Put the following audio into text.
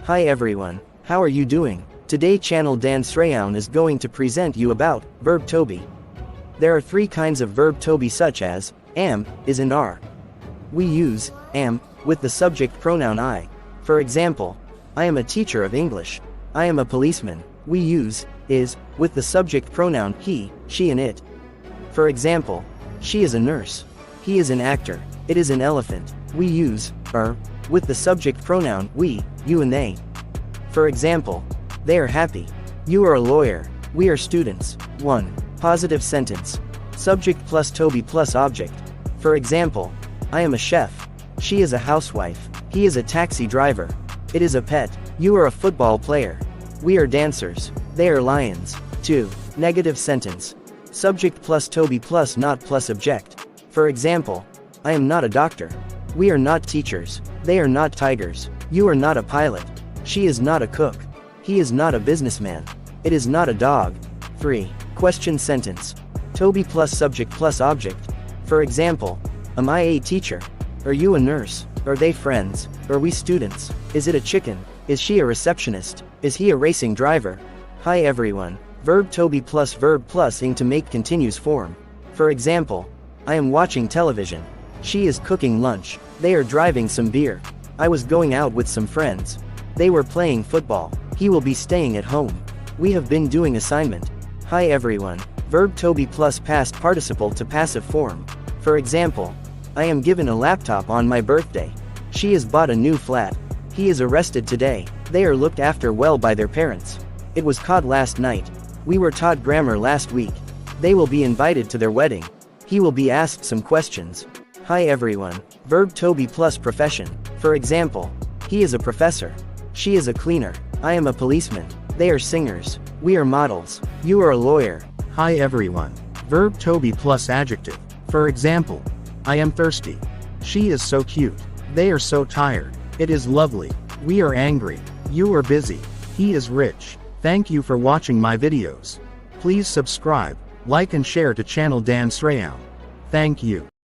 Hi everyone, how are you doing? Today channel Dan Sreyoun is going to present you about Verb Tobe. There are three kinds of Verb Tobe such as am, is and are. We use am with the subject pronoun I. For example, I am a teacher of English. I am a policeman. We use is with the subject pronoun he, she and it. For example, she is a nurse. He is an actor. It is an elephant. We use are with the subject pronoun we, you and they. For example, they are happy. You are a lawyer. We are students. 1. Positive sentence. Subject plus Tobe plus object. For example, I am a chef. She is a housewife. He is a taxi driver. It is a pet. You are a football player. We are dancers. They are lions. 2. Negative sentence. Subject plus Tobe plus not plus object. For example, I am not a doctor. We are not teachers. They are not tigers. You are not a pilot. She is not a cook. He is not a businessman. It is not a dog. 3. Question sentence. Tobe plus subject plus object. For example, am I a teacher? Are you a nurse? Are they friends? Are we students? Is it a chicken? Is she a receptionist? Is he a racing driver? Hi everyone. Verb Tobe plus verb plus ing to make continuous form. For example, I am watching television. She is cooking lunch. They are driving some beer. I was going out with some friends. They were playing football. He will be staying at home. We have been doing assignment. Hi everyone. Verb Tobe plus past participle to passive form. For example, I am given a laptop on my birthday. She has bought a new flat. He is arrested today. They are looked after well by their parents. It was caught last night. We were taught grammar last week. They will be invited to their wedding. He will be asked some questions. Hi everyone. Verb Tobe plus profession. For example, he is a professor. She is a cleaner. I am a policeman. They are singers. We are models. You are a lawyer. Hi everyone. Verb Tobe plus adjective. For example, I am thirsty. She is so cute. They are so tired. It is lovely. We are angry. You are busy. He is rich. Thank you for watching my videos. Please subscribe, like and share to channel Dan Sreyoun. Thank you.